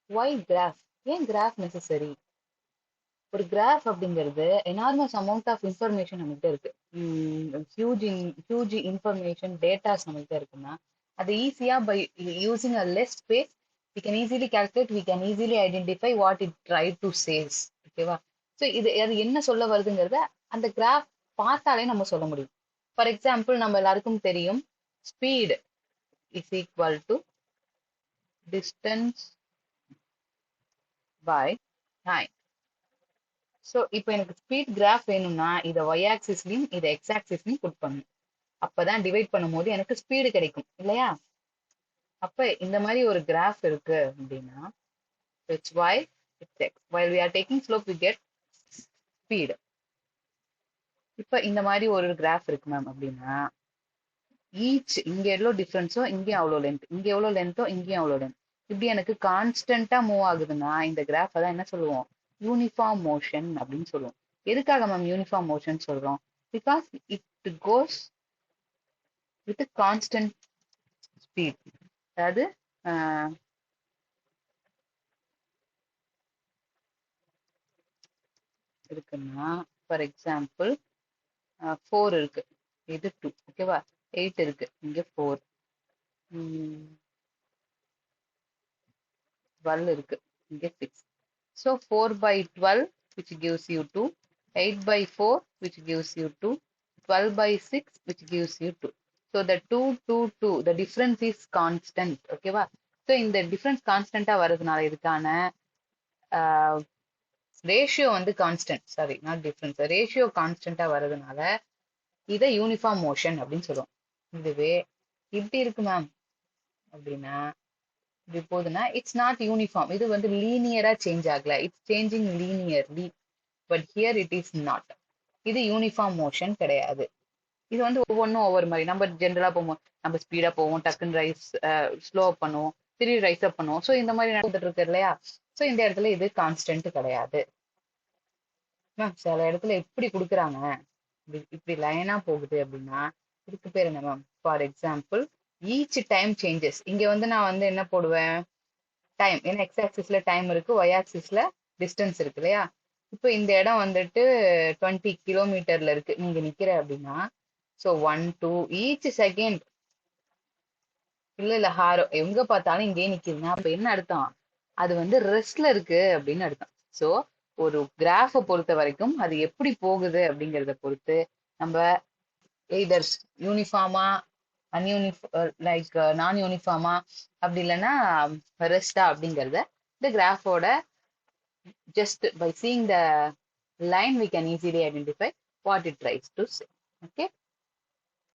why graph? ஏன் graph necessary? ஒரு graph அப்படிங்கிறது எனார்மஸ் அமௌண்ட் ஆஃப் இன்ஃபர்மேஷன் நம்மகிட்ட இருக்கு. ஹியூஜ் இன்ஃபர்மேஷன் டேட்டாஸ் நம்மகிட்ட இருக்குன்னா அது ஈஸியா by using a less space we can easily calculate, we can easily identify what it tried to says. ஓகேவா? ஸோ இது அது என்ன சொல்ல வருதுங்கிறத அந்த கிராஃப் பார்த்தாலே நம்ம சொல்ல முடியும். ஃபார் எக்ஸாம்பிள் நம்ம எல்லாருக்கும் தெரியும் speed is equal to distance by time. So இப்போ எனக்கு ஸ்பீட் கிராஃப் வேணும்னா இதை ஒய் ஆக்சிஸ்லையும் இதை எக்ஸ் ஆக்சிஸ்லையும் புட் பண்ணணும். அப்பதான் டிவைட் பண்ணும்போது எனக்கு ஸ்பீடு கிடைக்கும் இல்லையா? அப்ப இந்த மாதிரி ஒரு கிராஃப் இருக்கு அப்படின்னா it's y, it's x. While we are taking slope, we get speed. இப்ப இந்த மாதிரி ஒரு கிராஃப் இருக்கு மேம் அப்படின்னா ஈச் இங்க எவ்வளவு டிஃபரன்ஸோ இங்கேயும் அவ்வளோ லென்த், இங்க எவ்வளவு லென்த்தோ இங்கேயும் அவ்வளோ லென்த், இப்படி எனக்கு கான்ஸ்டன்டா மூவ் ஆகுதுன்னா இந்த கிராஃப் தான் என்ன சொல்லுவோம்? யூனிஃபார்ம் மோஷன் அப்படின்னு சொல்லுவோம். எதுக்காக மேம் யூனிஃபார்ம் மோஷன் சொல்றோம்? Because it goes with constant speed. அதாவது இருக்குன்னா ஃபார் எக்ஸாம்பிள் 4 இருக்கு, இது 2, ஓகேவா? 8 இருக்கு, இங்க 4, 12 இருக்கு, இங்க 6. So 4 by 12 which gives you 2, 8 by 4 which gives you 2, 12 by 6 which gives you 2. So the 2, 2, 2, the difference is constant. ஓகேவா? ஸோ இந்த டிஃபரன்ஸ் கான்ஸ்டன்டா வர்றதுனால இதுக்கான ரேஷியோ வந்து constant, sorry not difference, ratio கான்ஸ்டன்டா வர்றதுனால இதை யூனிஃபார்ம் மோஷன் அப்படின்னு சொல்லுவோம். இதுவே இப்படி இருக்கு மேம் அப்படின்னா இப்படி போகுதுன்னா இட்ஸ் நாட் யூனிஃபார்ம். இது வந்து லீனியரா சேஞ்ச் ஆகல, it's changing linearly. But here it is not. இது யூனிஃபார்ம் மோஷன் கிடையாது. இது வந்து ஒவ்வொன்றும் ஒவ்வொரு மாதிரி. நம்ம ஜென்ரலா போவோம், நம்ம ஸ்பீடா போவோம், டக்குன்னு ரைஸ் ஸ்லோ பண்ணுவோம், திரும்பி ரைஸ் அப் பண்ணுவோம். ஸோ இந்த மாதிரி நடந்துட்டு இருக்கு இல்லையா? ஸோ இந்த இடத்துல இது கான்ஸ்டன்ட் கிடையாது மேம். சில இடத்துல எப்படி கொடுக்குறாங்க, இப்படி லைனா போகுது அப்படின்னா இதுக்கு பேர் என்ன ma'am? For example each time changes. இங்க வந்து நான் வந்து என்ன போடுவேன்? டைம். ஏன்னா எக்ஸ் ஆக்சிஸ்ல டைம் இருக்கு, ஒய் ஆக்சிஸ்ல டிஸ்டன்ஸ் இருக்கு இல்லையா? இப்போ இந்த இடம் வந்துட்டு 20 கிலோமீட்டர்ல இருக்கு, நீங்க நிக்கிற அப்படின்னா ஸோ 1 2 ஈச் செகண்ட், இல்ல ஹாரோ எங்க பார்த்தாலும் இங்கே நிக்குதுன்னா அப்ப என்ன அர்த்தம்? அது வந்து ரெஸ்ட்ல இருக்கு அப்படின்னு அர்த்தம். ஸோ ஒரு கிராஃபை பொறுத்த வரைக்கும் அது எப்படி போகுது அப்படிங்கிறத பொறுத்து நம்ம எய்தர் யூனிஃபார்மா லைக் நான் யூனிஃபார்மா அப்படி இல்லைன்னா ரெஸ்டா அப்படிங்கிறத இந்த கிராஃபோட just by seeing the line we can easily identify what it tries to say. Okay.